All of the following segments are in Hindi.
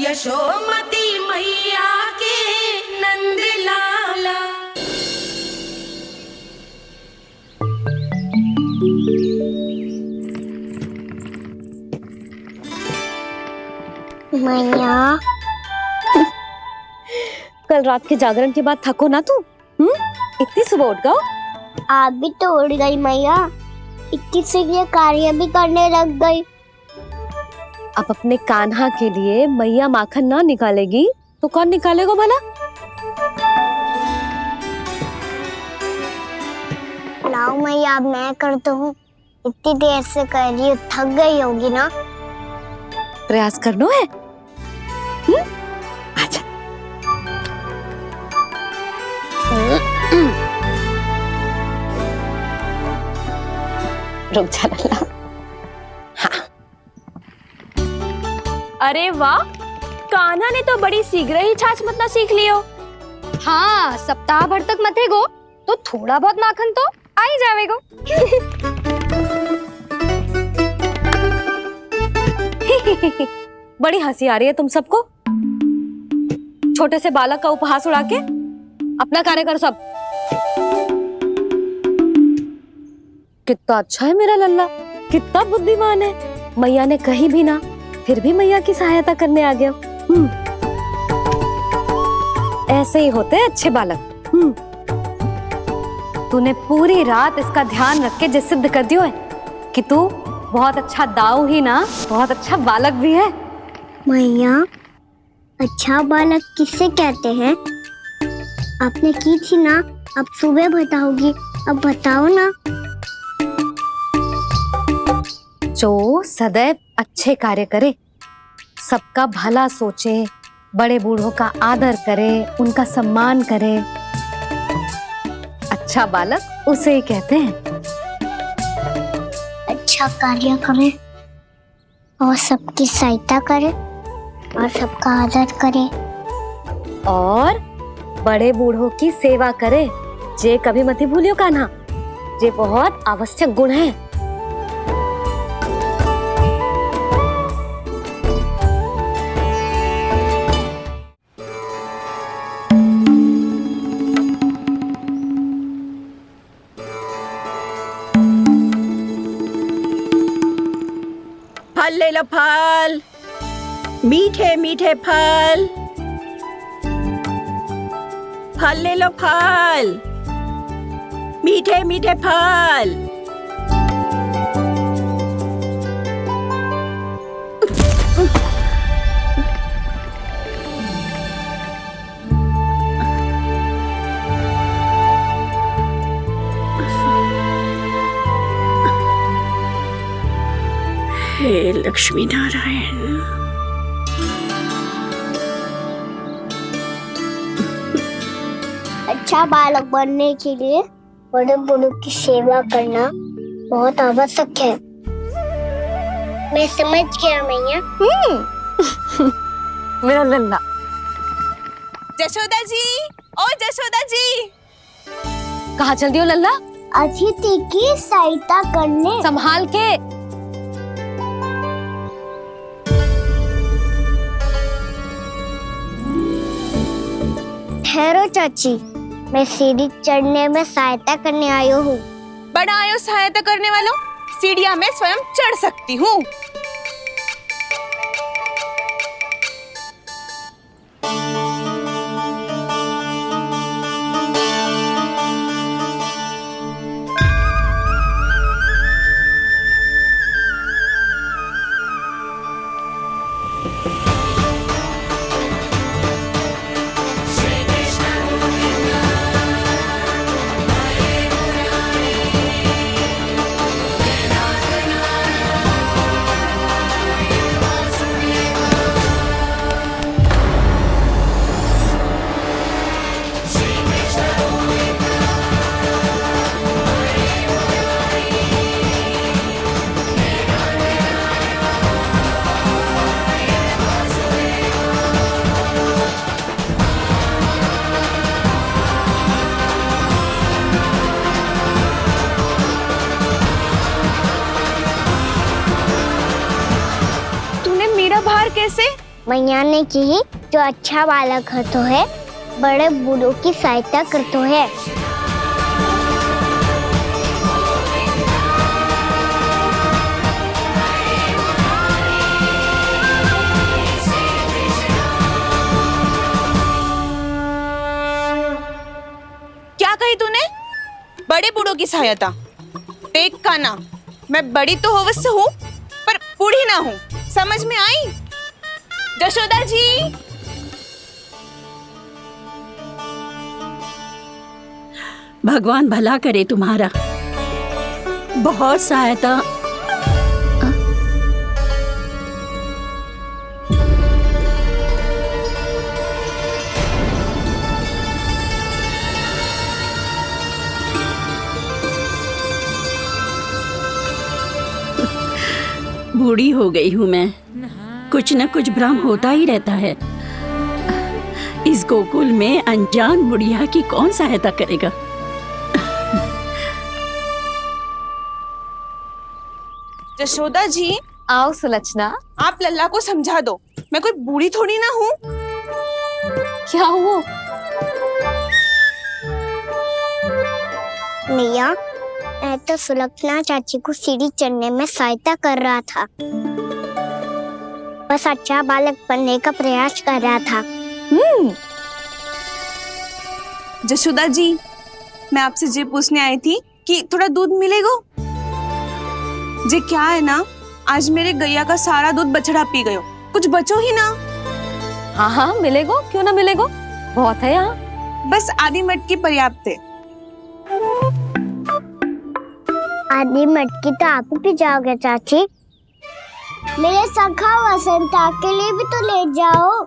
यशोमती मैया के नंद लाला। मैया कल रात के जागरण के बाद थको ना तू? इतनी सुबह उठ गओ? आप भी तो उठ गई मैया, इतनी से ये कार्य भी करने लग गई। अब अपने कान्हा के लिए मैया माखन ना निकालेगी तो कौन निकालेगा भला? लाओ मैया, अब मैं करता हूँ। इतनी देर से कर रही हूँ, थक गई होगी ना। प्रयास करना है। आजा। रुक जा लल्ला। हाँ। अरे वाह, कान्हा ने तो बड़ी शीघ्र ही छाछ मतना सीख लियो। हाँ, सप्ताह भर तक मतेगो तो थोड़ा बहुत माखन तो आ ही जावेगो। बड़ी हंसी आ रही है तुम सबको। छोटे से बालक का उपहास उड़ा के अपना कार्य करो सब। कितना अच्छा है मेरा लल्ला, कितना बुद्धिमान है। मैया ने कही भी ना, फिर भी मैया की सहायता करने आ गया। ऐसे ही होते हैं अच्छे बालक। तूने पूरी रात इसका ध्यान रख के जिस सिद्ध कर दियो है कि तू बहुत अच्छा दाऊ ही ना, बहुत अच्छा बालक भी है। मैया, अच्छा बालक किससे कहते हैं? आपने की थी ना, अब सुबह बताओगी, अब बताओ ना। जो सदैव अच्छे कार्य करे, सबका भला सोचे, बड़े बूढ़ों का आदर करे, उनका सम्मान करे, अच्छा बालक उसे ही कहते हैं। अच्छा कार्य करे और सबकी सहायता करे और सबका आदर करे और बड़े बूढ़ों की सेवा करे। जे कभी मत भूलियो कान्हा, जे बहुत आवश्यक गुण है। फल ले लो, फल, मीठे मीठे फल। फल ले लो, फल, मीठे मीठे फल। हे लक्ष्मी नारायण। अच्छा बालक बनने के लिए बड़े बूढ़ों की सेवा करना बहुत आवश्यक है। मैं समझ गया मैया। मेरा लल्ला। जशोदा जी, ओ जशोदा जी। कहाँ चल दियो लल्ला? अतिथि की सहायता करने। संभाल के। ठहरो चाची, मैं सीढ़ी चढ़ने में सहायता करने आई हूँ। बड़ा आयो सहायता करने वालों, सीढ़ियां मैं स्वयं चढ़ सकती हूँ। मैया ने की जो अच्छा बालक होतो है बड़े बूढ़ों की सहायता करतो है। क्या कही तूने? बड़े बूढ़ों की सहायता? देख काना, मैं बड़ी तो अवश्य हूँ पर बूढ़ी ना हूँ, समझ में आई? जशोदा जी, भगवान भला करे तुम्हारा। बहुत सहायता। बूढ़ी हो गई हूं मैं, कुछ न कुछ भ्रम होता ही रहता है। इस गोकुल में अनजान बुढ़िया की कौन सहायता करेगा? जशोदा जी, आओ सुलक्षणा। आप लल्ला को समझा दो, मैं कोई बूढ़ी थोड़ी ना हूँ। क्या हुआ? मैया, मैं तो सुलक्षणा चाची को सीढ़ी चढ़ने में सहायता कर रहा था, बस अच्छा बालक बनने का प्रयास कर रहा था। जशोदा जी, मैं आपसे ये पूछने आई थी कि थोड़ा दूध मिलेगा? जे क्या है ना, आज मेरे गैया का सारा दूध बछड़ा पी गयो, कुछ बचो ही ना। हाँ हाँ मिलेगो, क्यों ना मिलेगो, बहुत है यहाँ। बस आधी मटकी पर्याप्त है। आधी मटकी तो आप ही पी जाओगे चाची, मेरे सखा वसंता के लिए भी तो ले जाओ।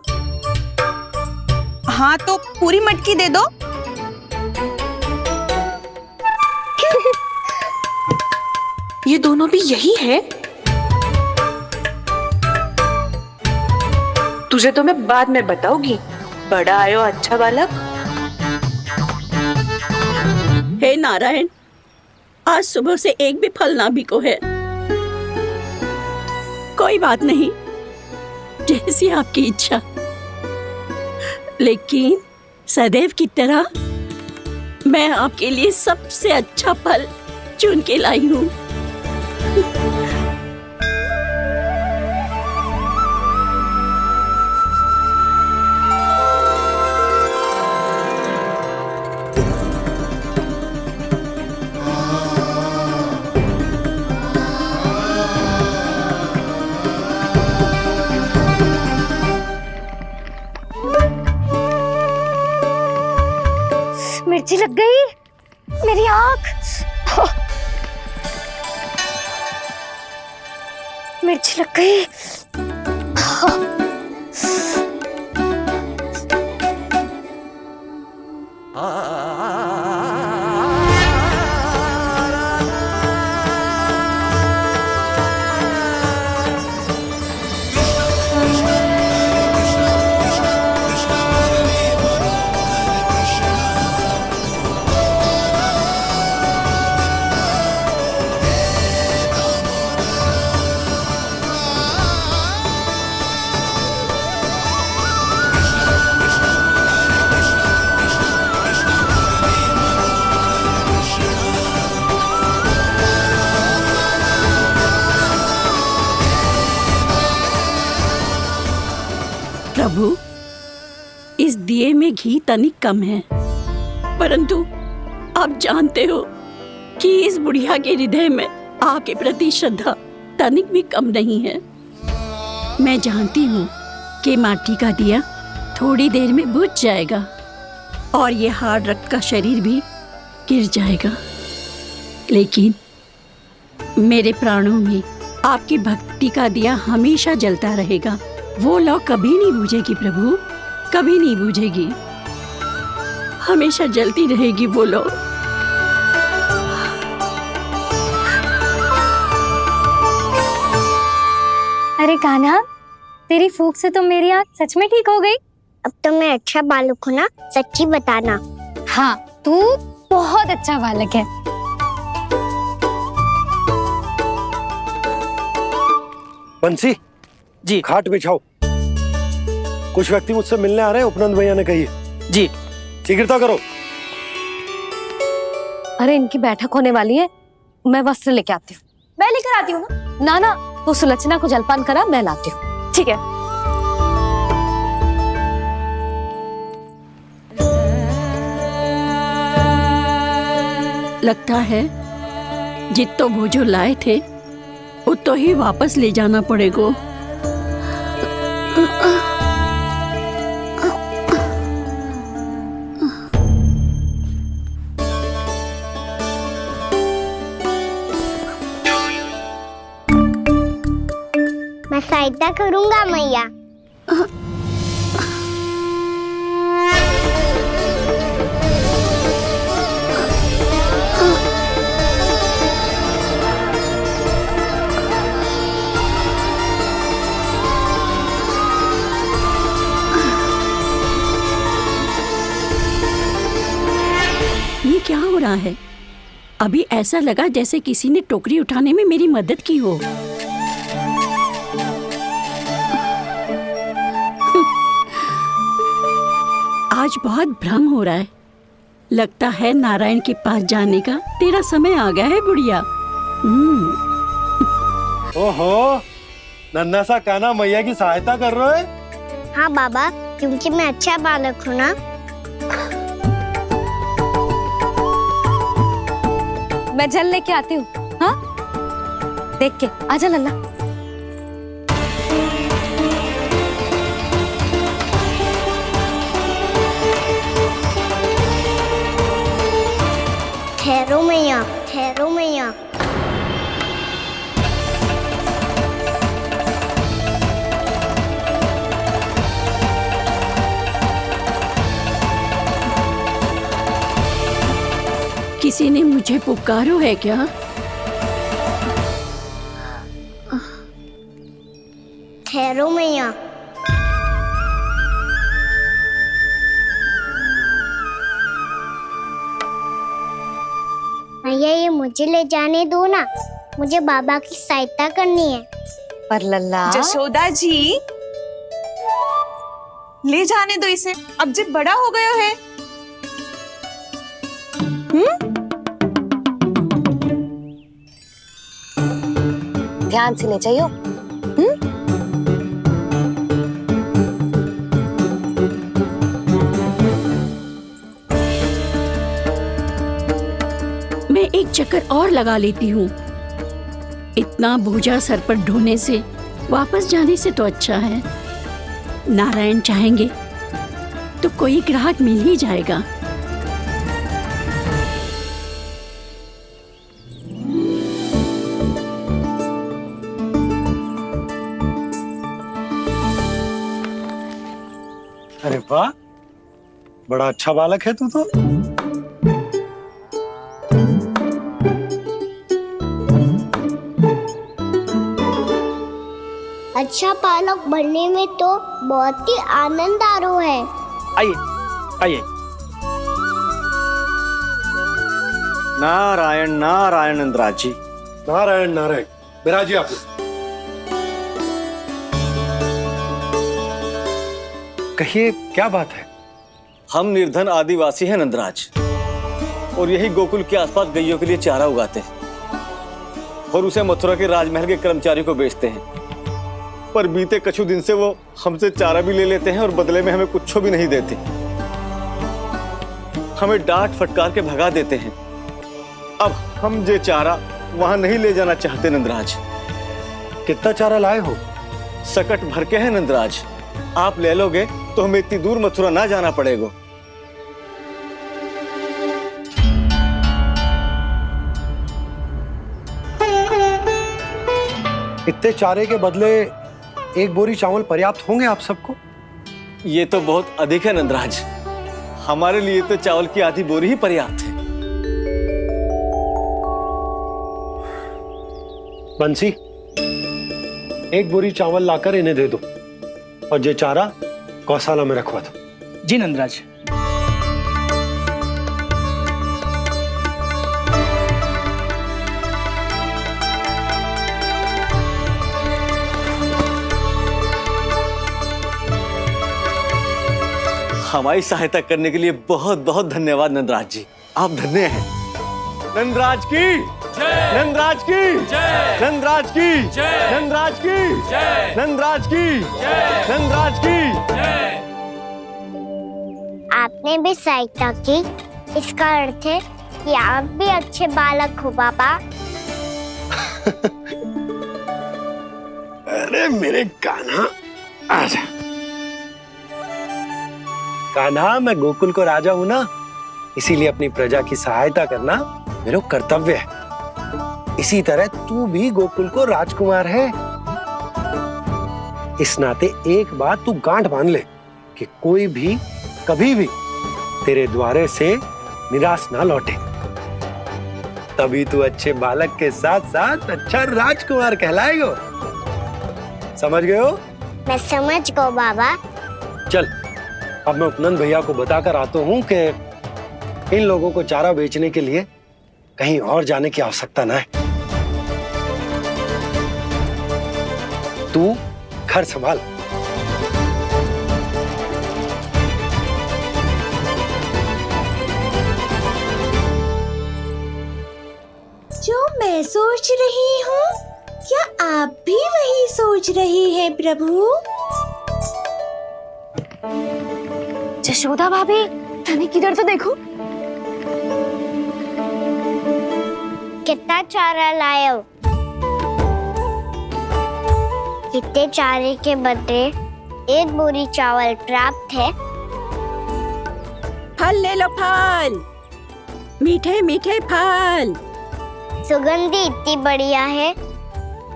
हाँ तो पूरी मटकी दे दो। ये दोनों भी यही है? तुझे तो मैं बाद में बताऊंगी। बड़ा आयो अच्छा बालक। हे नारायण, आज सुबह से एक भी फल ना बिको है। कोई बात नहीं, जैसी आपकी इच्छा, लेकिन सदैव की तरह मैं आपके लिए सबसे अच्छा फल चुन के लाई हूँ। मिर्ची लग गई मेरी आँख। मिर्ची लग गई। प्रभु, इस दिए में घी तनिक कम है, परंतु आप जानते हो कि इस बुढ़िया के हृदय में आपके प्रति श्रद्धा तनिक भी कम नहीं है। मैं जानती हूँ कि माटी का दिया थोड़ी देर में बुझ जाएगा और ये हार्ड रक्त का शरीर भी गिर जाएगा, लेकिन मेरे प्राणों में आपकी भक्ति का दिया हमेशा जलता रहेगा। वो लौ कभी नहीं बुझेगी प्रभु, कभी नहीं बुझेगी, हमेशा जलती रहेगी वो लौ। अरे कान्हा, तेरी फूंक से तो मेरी आँख सच में ठीक हो गई। अब तो मैं अच्छा बालक हूँ ना, सच्ची बताना। हाँ, तू बहुत अच्छा बालक है। बंसी जी खाट बिछाओ। कुछ व्यक्ति मुझसे मिलने आ रहे हैं, उपनंद भैया ने कही है। जी। शीघ्रता करो। अरे इनकी बैठक होने वाली है, मैं वस्त्र लेके आती हूँ। मैं लेकर आती हूँ ना। ना तू सुलक्षणा को जलपान करा, मैं लाती हूँ। ठीक है। लगता है जितो वो जो लाए थे उतो ही वापस ले जाना पड़ेगा। मैं सहायता करूंगा मैया। ये क्या हो रहा है? अभी ऐसा लगा जैसे किसी ने टोकरी उठाने में मेरी मदद की हो। आज बहुत भ्रम हो रहा है। लगता है नारायण के पास जाने का तेरा समय आ गया है बुढ़िया। ओहो, नन्हा सा कान्हा मैया की सहायता कर रहे है। हाँ बाबा, क्योंकि मैं अच्छा बालक हूँ ना। मैं जल लेके आती हूँ। हाँ, देख के आजा लल्ला। ठहरो मैया, ठहरो मैया। किसी ने मुझे पुकारो है क्या? ठहरो मैया। मैया, ये मुझे ले जाने दो ना, मुझे बाबा की सहायता करनी है। पर लल्ला, जशोदा जी, ले जाने दो इसे, अब जब बड़ा हो गया है। ध्यान से ले जाइयो। मैं एक चक्कर और लगा लेती हूँ। इतना बोझा सर पर ढोने से वापस जाने से तो अच्छा है। नारायण चाहेंगे तो कोई ग्राहक मिल ही जाएगा। अरे वाह, बड़ा अच्छा बालक है तू तो। अच्छा बालक बनने में तो बहुत ही आनंद आ रहा है। आइए आइए। नारायण नारायण नंदराज जी। नारायण नारायण। बिराजिए आप। कहिए, क्या बात है? हम निर्धन आदिवासी हैं नंदराज, और यही गोकुल के आसपास गैयों के लिए चारा उगाते हैं और उसे मथुरा के राजमहल के कर्मचारियों को बेचते हैं। पर बीते कुछ दिन से वो हमसे चारा भी ले लेते हैं और बदले में हमें कुछ भी नहीं देते। हमें डांट फटकार के भगा देते हैं। अब हम ये चारा वहां नहीं ले जाना चाहते नंदराज। कितना चारा लाए हो? सकट भर के है नंदराज। आप ले लोगे तो हमें इतनी दूर मथुरा ना जाना पड़ेगा। इतने चारे के बदले एक बोरी चावल पर्याप्त होंगे आप सबको? ये तो बहुत अधिक है नंदराज। हमारे लिए तो चावल की आधी बोरी ही पर्याप्त है। बंसी, एक बोरी चावल लाकर इन्हें दे दो और ये चारा गौशाला में रखवा दो। जी नंदराज। हमारी सहायता करने के लिए बहुत बहुत धन्यवाद नंदराज जी, आप धन्य हैं। नंदराज की जय, नंदराज की जय, नंदराज की जय, नंदराज की जय, नंदराज की जय, नंदराज की जय। आपने भी सहायता की, इसका अर्थ है कि आप भी अच्छे बालक हो पापा। अरे मेरे कान्हा, आजा। कान्हा, मैं गोकुल को राजा हूं ना, इसीलिए अपनी प्रजा की सहायता करना मेरा कर्तव्य है। इसी तरह तू भी गोकुल को राजकुमार है। इस नाते एक बात तू गांठ बांध ले कि कोई भी कभी भी तेरे द्वारे से निराश ना लौटे। तभी तू अच्छे बालक के साथ साथ अच्छा राजकुमार कहलाएगा। समझ गए हो? मैं समझ गई बाबा। चल, अब मैं उपनंद भैया को बताकर आता हूँ कि इन लोगों को चारा बेचने के लिए कहीं और जाने की आवश्यकता ना है। तू घर संभाल। जो मैं सोच रही हूँ, क्या आप भी वही सोच रही हैं प्रभु? जशोदा भाभी, तनिक इधर तो देखो। कितना चारा लाए हो? कितने चारे के बदले 1 बोरी चावल प्राप्त है। फल ले लो, फल, मीठे मीठे फल। सुगंधी इतनी बढ़िया है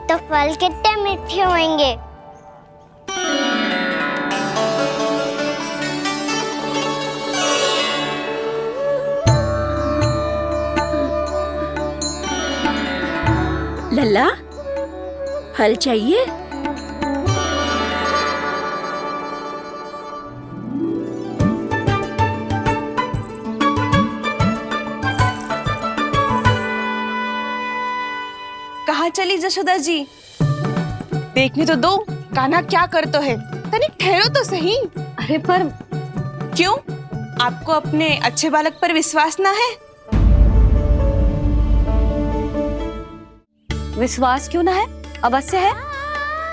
तो फल कितने मीठे होंगे। लल्ला, फल चाहिए? कहाँ चली जशोदा जी? देखने तो दो कान्हा क्या करते है। तनिक ठहरो तो सही। अरे पर क्यों? आपको अपने अच्छे बालक पर विश्वास ना है? विश्वास क्यों ना है? अवश्य है।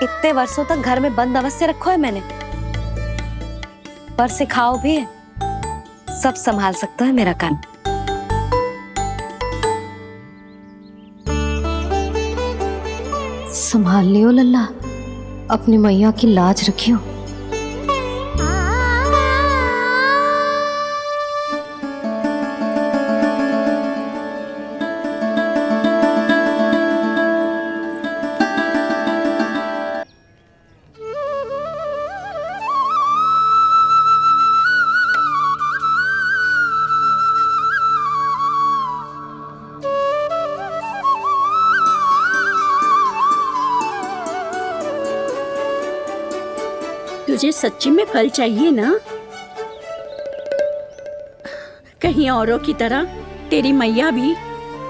इतने वर्षों तक घर में बंद अवश्य रखो है मैंने, पर सिखाओ भी है। सब संभाल सकता है मेरा कान। संभाल लियो लल्ला, अपनी मैया की लाज रखियो। तुझे सच्ची में फल चाहिए ना? कहीं औरों की तरह तेरी मैया भी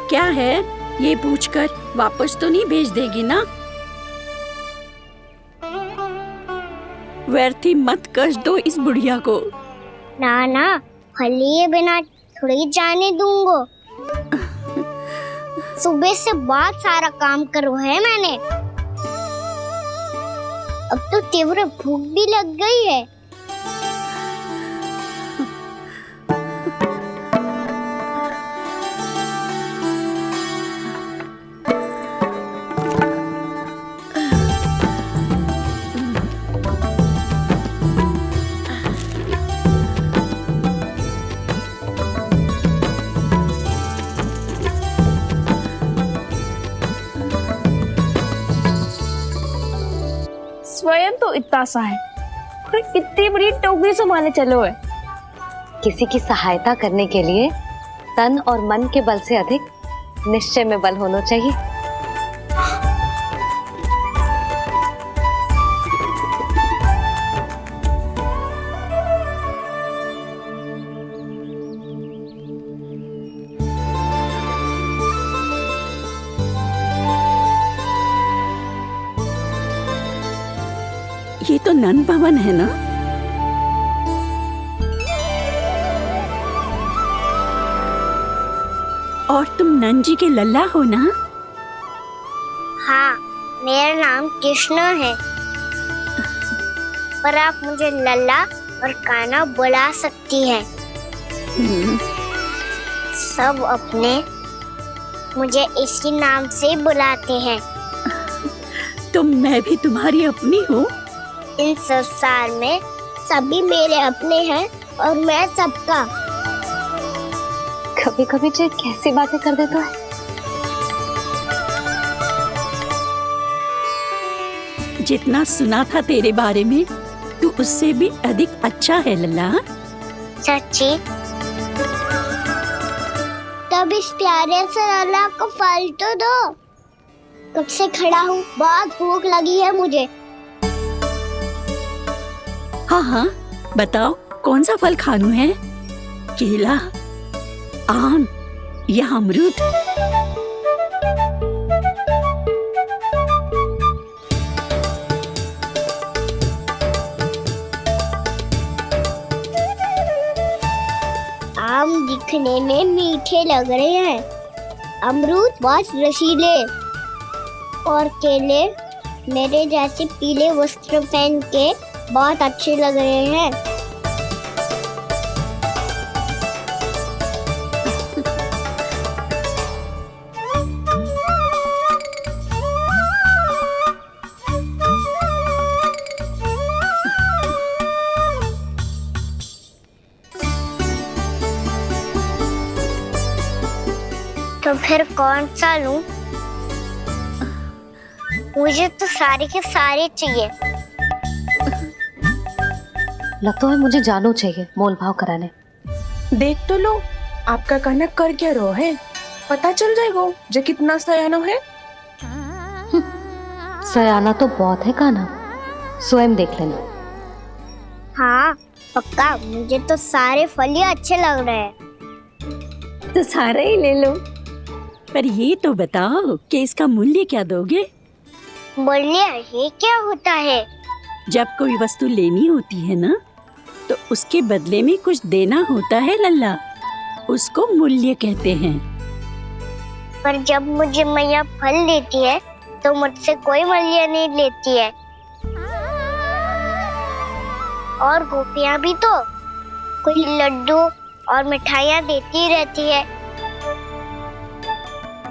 क्या है ये पूछकर वापस तो नहीं भेज देगी ना? व्यर्थ ही मत कष्ट दो इस बुढ़िया को। ना ना, फल लिए बिना थोड़ी जाने दूंगा। सुबह से बहुत सारा काम करो है मैंने। अब तो तीव्र भूख भी लग गई है। स्वयं तो इतना सा है, फिर कितनी बड़ी टोकरी संभालने चलो है। किसी की सहायता करने के लिए तन और मन के बल से अधिक निश्चय में बल होना चाहिए। ये तो नंद भवन है ना? और तुम नंजी के लल्ला हो ना? हाँ, मेरा नाम कृष्ण है, पर आप मुझे लल्ला और कान्हा बुला सकती हैं। सब अपने मुझे इसी नाम से बुलाते हैं। तो मैं भी तुम्हारी अपनी हूँ। इन संसार में सभी मेरे अपने हैं और मैं सबका। कभी कभी जो कैसी बातें कर देता है। जितना सुना था तेरे बारे में, तू उससे भी अधिक अच्छा है लल्ला। सच्ची? तब इस प्यारे से लल्ला को फल तो दो। कब से खड़ा हूँ, बहुत भूख लगी है मुझे। हाँ हाँ, बताओ कौन सा फल खानू है? केला, आम या अमरूद? आम दिखने में मीठे लग रहे हैं, अमरूद बहुत रसीले और केले मेरे जैसे पीले वस्त्र पहन के बहुत अच्छे लग रहे हैं। तो फिर कौन सा लूं? मुझे तो सारे के सारे चाहिए। लगता है मुझे जानू चाहिए मोल भाव कराने। देख तो लो, आपका कहना कर क्या रहो है, पता चल जाएगा जो कितना सयानो है। सयाना तो बहुत है कान्हा, स्वयं देख लेना। हाँ पक्का, मुझे तो सारे फल ही अच्छे लग रहे हैं। तो सारे ही ले लो। पर ये तो बताओ कि इसका मूल्य क्या दोगे? बोलिए, ये क्या होता है? जब कोई वस्तु लेनी होती है ना, तो उसके बदले में कुछ देना होता है लल्ला, उसको मूल्य कहते हैं। पर जब मुझे मैया फल देती है तो मुझसे कोई मूल्य नहीं लेती है। और गोपियां भी तो कोई लड्डू और मिठाइयाँ देती रहती है,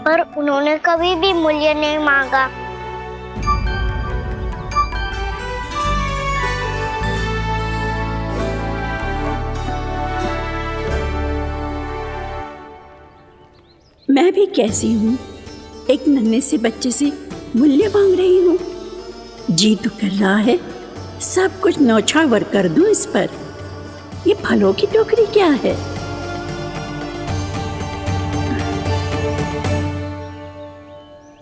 पर उन्होंने कभी भी मूल्य नहीं मांगा। मैं भी कैसी हूँ, एक नन्हे से बच्चे से मूल्य मांग रही हूँ। जी तो कर रहा है सब कुछ न्यौछावर कर दूं इस पर। ये फलों की टोकरी क्या है?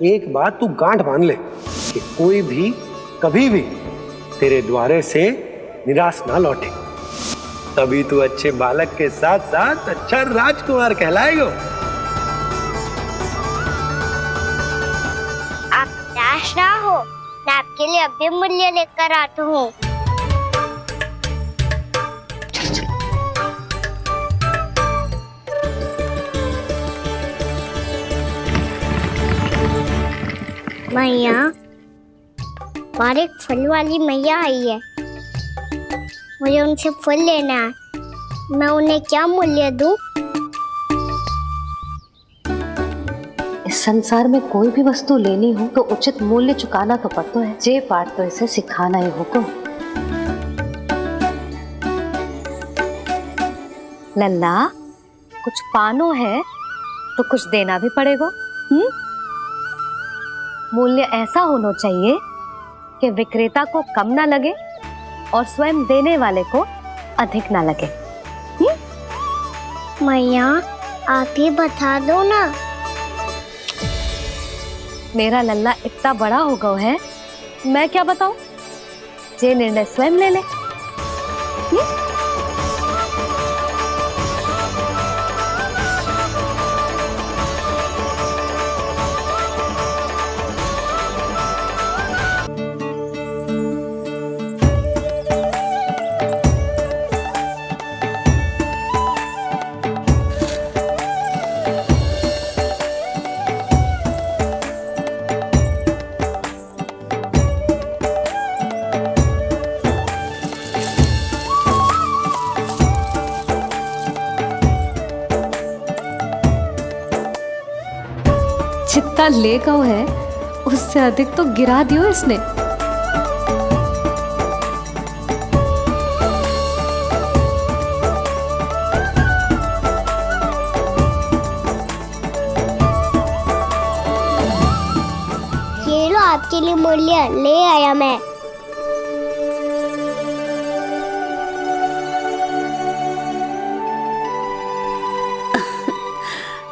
एक बात तू गांठ बांध ले कि कोई भी कभी भी तेरे द्वारे से निराश ना लौटे, तभी तू अच्छे बालक के साथ साथ अच्छा राजकुमार कहलाएगा। आप निराश ना हो, मैं आपके लिए अभी मूल्य लेकर आता हूँ। मैया, हमारे फल वाली मैया आई है, मुझे उनसे फल लेना है। मैं उन्हें क्या मूल्य दूं? इस संसार में कोई भी वस्तु लेनी हो तो उचित मूल्य चुकाना तो पड़ता है। जे पाठ तो इसे सिखाना ही हुक्म। लल्ला, कुछ पानो है तो कुछ देना भी पड़ेगा। मूल्य ऐसा होना चाहिए कि विक्रेता को कम ना लगे और स्वयं देने वाले को अधिक ना लगे। मैया, आप ही बता दो ना। मेरा लल्ला इतना बड़ा हो गया है, मैं क्या बताऊं? जे निर्णय स्वयं ले ले। जितना ले गओ है उससे अधिक तो गिरा दियो इसने। ये लो आपके लिए मूल्य ले आया मैं।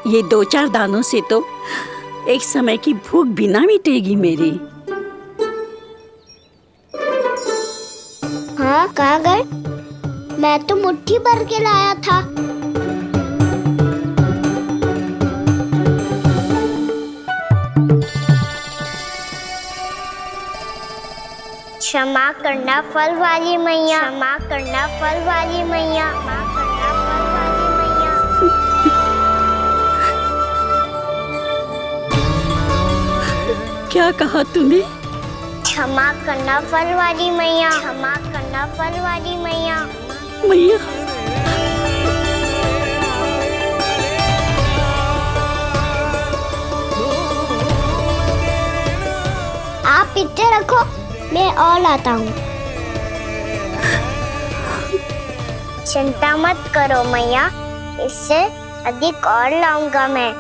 ये 2-4 दानों से तो एक समय की भूख भी ना मिटेगी मेरी। हाँ, कहाँ गए? मैं तो मुट्ठी भर के लाया था। क्षमा करना फल वाली मैया, क्षमा करना फल वाली मैया, क्षमा करना फल वाली मैया। क्या कहा तूने? क्षमा करना फल वाली मैया, क्षमा करना फल वाली मैया। मैया, आप इतने रखो, मैं और लाता हूँ। चिंता मत करो मैया, इससे अधिक और लाऊंगा मैं।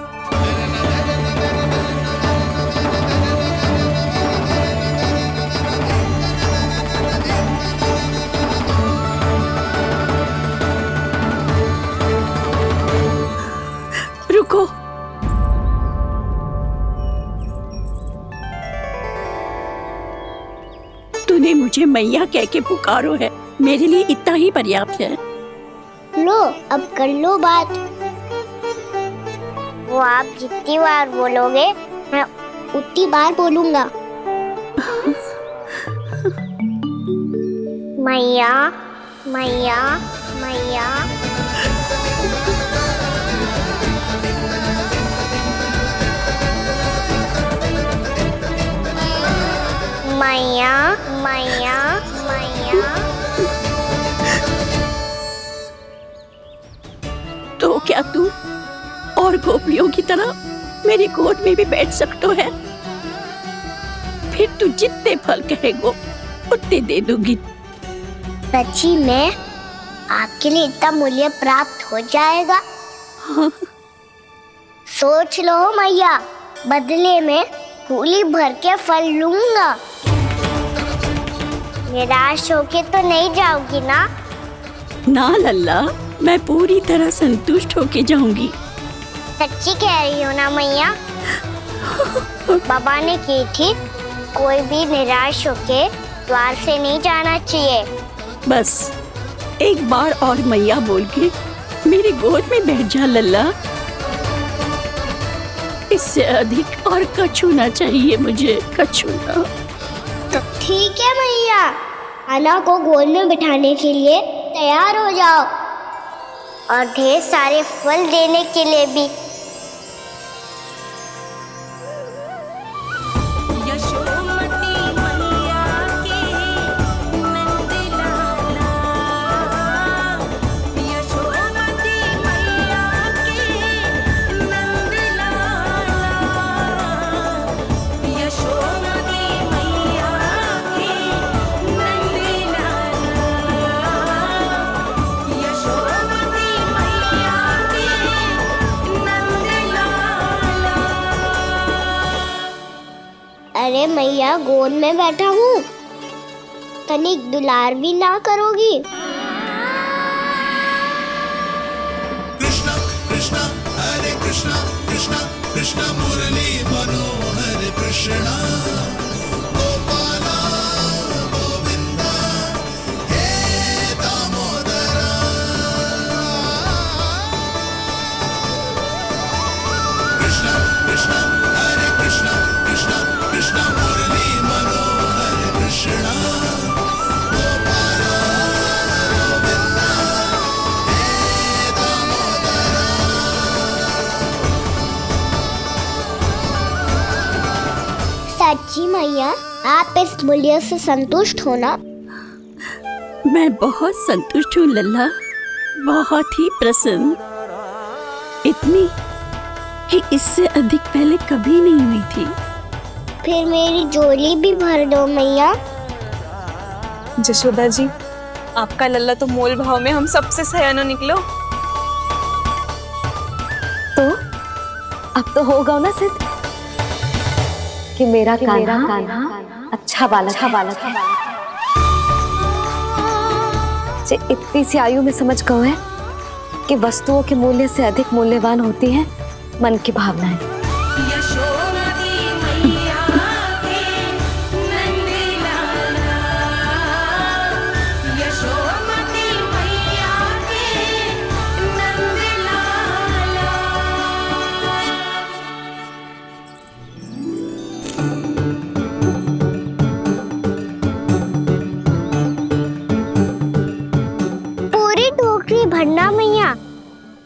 रुको। तूने मुझे मैया कह के पुकारो है, मेरे लिए इतना ही पर्याप्त है। लो, अब कर लो बात। वो आप जितनी बार बोलोगे मैं उतनी बार बोलूंगा। मैया, मैया, मैया। मैया, मैया, मैया। तो क्या तू और गोपियों की तरह मेरी गोद में भी बैठ सकते है? फिर तू जितने फल कहेगो उतने दे दूंगी। सच्ची में आपके लिए इतना मूल्य प्राप्त हो जाएगा? हाँ। सोच लो मैया, बदले में फूली भर के फल लूंगा। निराश होके तो नहीं जाओगी ना? ना लल्ला, मैं पूरी तरह संतुष्ट होके जाऊंगी। सच्ची कह रही हो ना मैया? बाबा ने की थी, कोई भी निराश होके द्वार से नहीं जाना चाहिए। बस एक बार और मैया बोल के मेरी गोद में बैठ जा लल्ला। इससे अधिक और कछु ना चाहिए मुझे, कछु ना। तो ठीक है मैया, अन्ना को गोद में बिठाने के लिए तैयार हो जाओ और ढेर सारे फल देने के लिए भी। अरे मैया, गोद में बैठा हूँ, तनिक दुलार भी ना करोगी? कृष्णा कृष्णा हरे कृष्णा कृष्णा कृष्णा मुरली मनोहर कृष्णा गोपाला गोविंदा हे दामोदरा। कृष्णा कृष्णा हरे कृष्णा कृष्णा कृष्णा मुरली मनोहर कृष्णा गोपाला गोविंदा हे दामोदरा। सच्ची मैया, आप इस मूल्य से संतुष्ट हो ना? मैं बहुत संतुष्ट हूँ लल्ला, बहुत ही प्रसन्न। कि इससे अधिक पहले कभी नहीं हुई थी। फिर मेरी झोली भी भर दो मैया। जशोदा जी, आपका लल्ला तो मोल भाव में हम सबसे सयानो निकलो। तो अब तो होगा ना सिद्ध कि मेरा कान्हा अच्छा बालक है। जे इतनी सी आयु में समझ गए है कि वस्तुओं के मूल्य से अधिक मूल्यवान होती है मन की भावनाएं। पूरी टोकरी भरना मैया,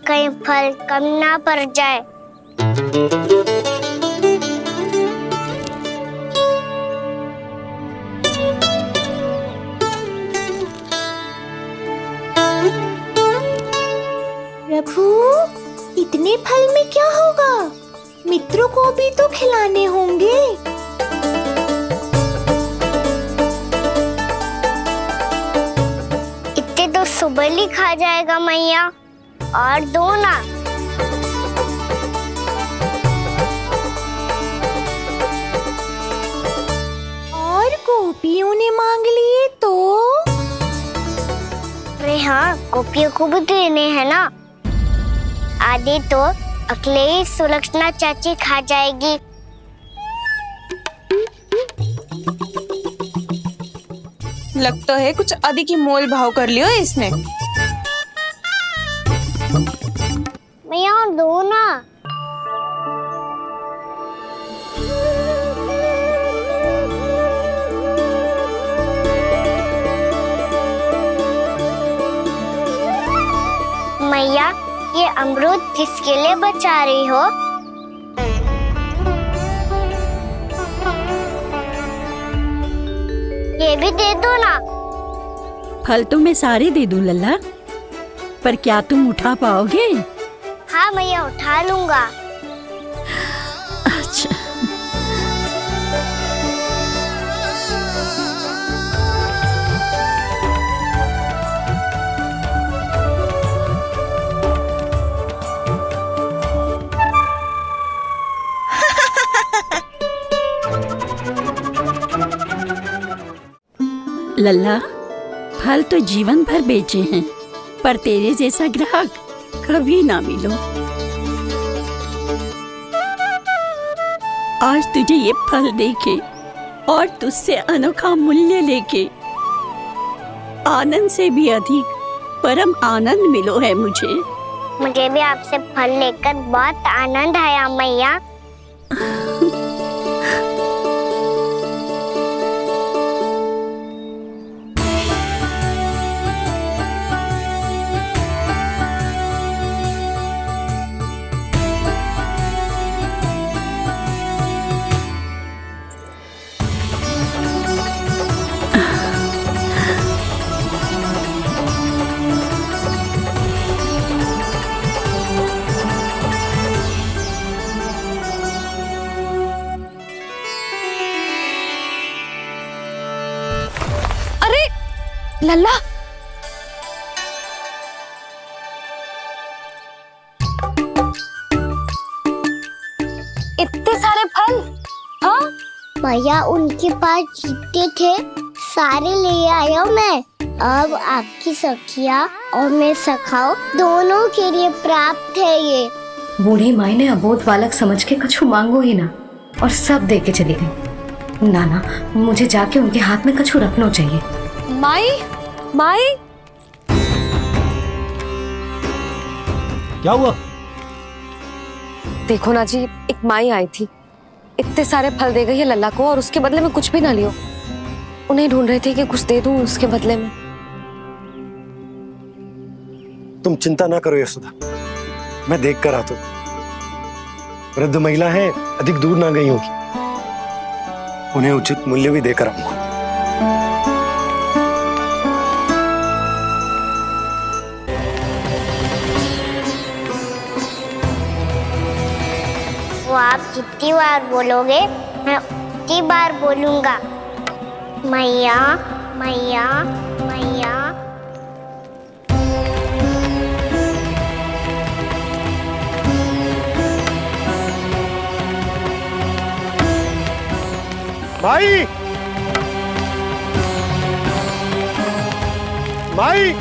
कहीं फल कम ना पड़ जाए। प्रभु, इतने फल में क्या होगा? मित्रों को भी तो खिलाने होंगे। इतने तो सुबह ही खा जाएगा मैया, और दो ना। और गोपियों ने मांग लिए तो? अरे हाँ, गोपियों को भी देने हैं ना। आधे तो अकेले सुलक्षणा चाची खा जाएगी। लगता है कुछ अधिक ही मोल भाव कर लियो इसने। मैया और दो ना। मैया, ये अमरूद किसके लिए बचा रही हो? ये भी दे दो ना। फल तो मैं सारे दे दूं लल्ला, पर क्या तुम उठा पाओगे? हाँ मैया, उठा लूंगा। अच्छा। लल्ला, फल तो जीवन भर बेचे हैं, पर तेरे जैसा ग्राहक कभी ना मिलो। आज तुझे ये फल देके और तुझसे अनोखा मूल्य लेके आनंद से भी अधिक परम आनंद मिलो है मुझे। मुझे भी आपसे फल लेकर बहुत आनंद आया मैया। लल्ला, इतने सारे फल? हाँ भैया, उनके पास जितने थे सारे ले आया मैं। अब आपकी सखिया और मैं सखाओ दोनों के लिए प्राप्त है ये। बूढ़ी माई ने अबोध बालक समझ के कछु मांगो ही ना, और सब दे के चली गई। नाना, मुझे जाके उनके हाथ में कछु रखना चाहिए। माई, माई, क्या हुआ? देखो ना जी, एक माई आई थी, इतने सारे फल दे गई है लल्ला को, और उसके बदले में कुछ भी ना लियो। उन्हें ढूंढ रहे थे कि कुछ दे दूं उसके बदले में। तुम चिंता ना करो यशोदा, मैं देख कर आता हूं। वृद्ध महिला है, अधिक दूर ना गई होगी, उन्हें उचित मूल्य भी देकर आऊंगा। आप जितनी बार बोलोगे मैं उतनी बार बोलूंगा। मैया मैया मैया। माई, माई,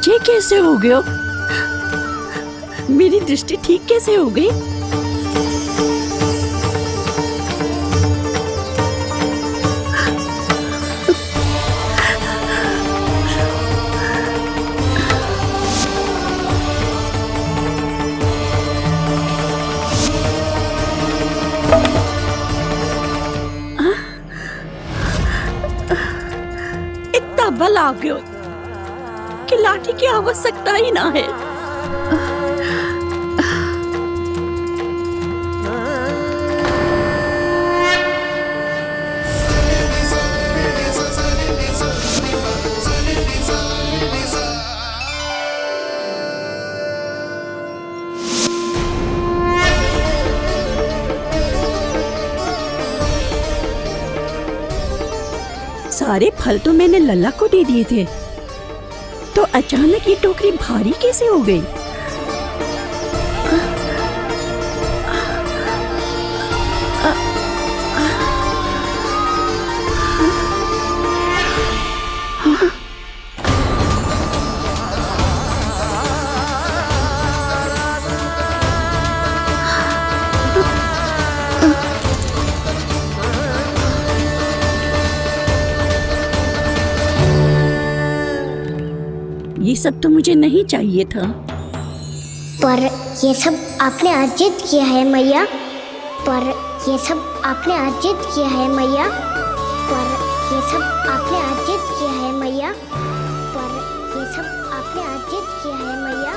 ये कैसे हो गया? मेरी दृष्टि ठीक कैसे हो गई? इतना बल आ गया कि लाठी की आवश्यकता ही ना है। सारे फल तो मैंने लल्ला को दे दिए थे, तो अचानक ये टोकरी भारी कैसे हो गई? ये सब तो मुझे नहीं चाहिए था। पर ये सब आपने अर्जित किया है मैया। पर ये सब आपने अर्जित किया है मैया। पर ये सब आपने अर्जित किया है मैया। पर ये सब आपने अर्जित किया है मैया।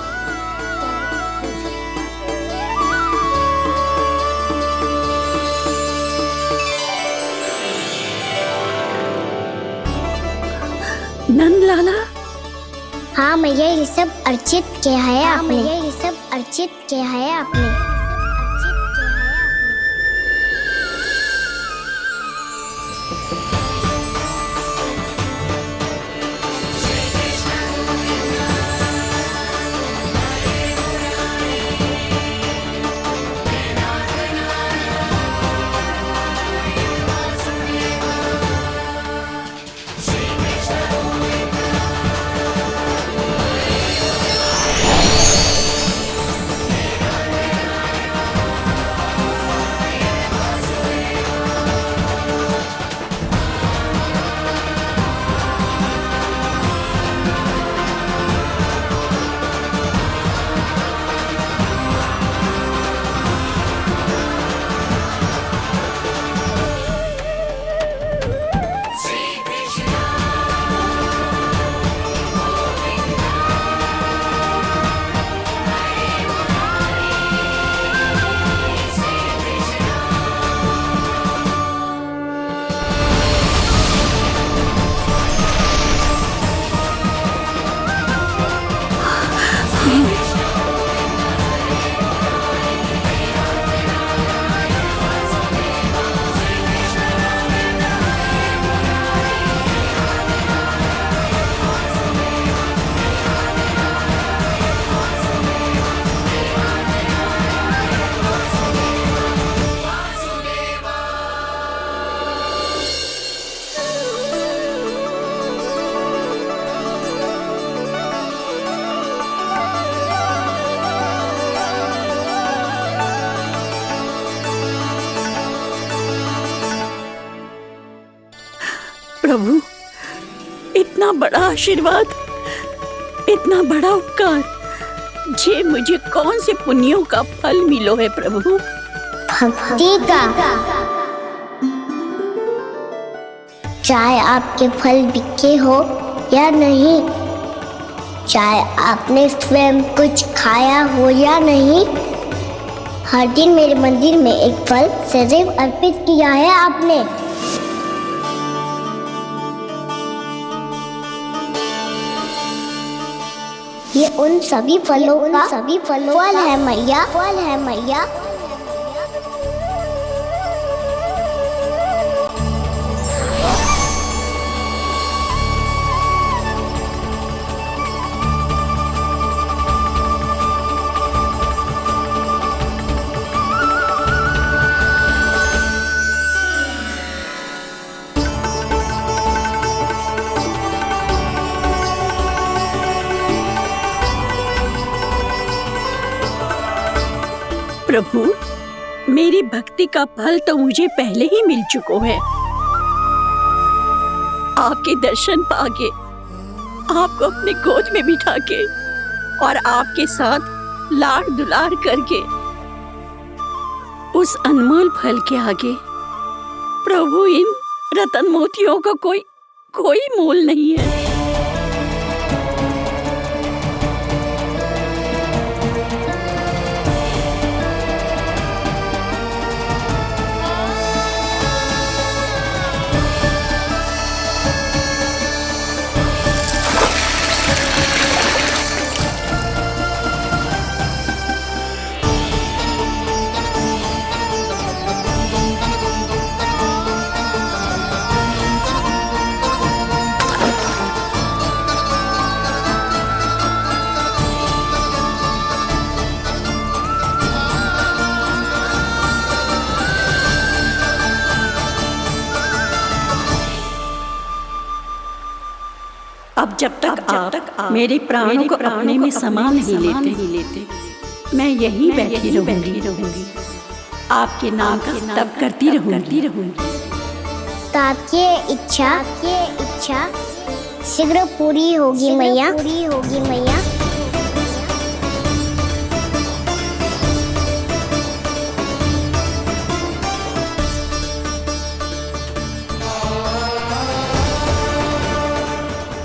नंद लाला, हाँ मैया, ये सब अर्जित किया है आपने। ये सब अर्जित किया है आपने। प्रभु, इतना बड़ा आशीर्वाद, इतना बड़ा उपकार, जे मुझे कौन से पुण्यों का फल मिलो है प्रभु? भक्ति का। चाहे आपके फल बिके हो या नहीं, चाहे आपने स्वयं कुछ खाया हो या नहीं, हर दिन मेरे मंदिर में एक फल सदैव अर्पित किया है आपने। ये उन सभी फलों का फल है मैया, फल है मैया। प्रभु, मेरी भक्ति का फल तो मुझे पहले ही मिल चुका है। आपके दर्शन पाके, आपको अपने गोद में बिठा के और आपके साथ लाड दुलार करके, उस अनमोल फल के आगे प्रभु इन रतन मोतियों का कोई मोल नहीं है। अब जब तक आप मेरे प्राणों को अपने में समा नहीं लेते, मैं यहीं बैठी रहूंगी, आपके नाम का तप करती रहूंगी। तो आपकी इच्छा शीघ्र पूरी होगी मैया।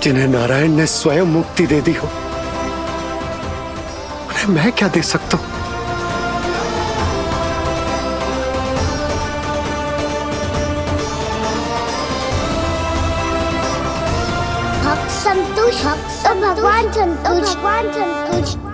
जिन्हें नारायण ने स्वयं मुक्ति दे दी हो, उन्हें मैं क्या दे सकता हूं? भक्त संतुष्ट, भगवान संतुष्ट।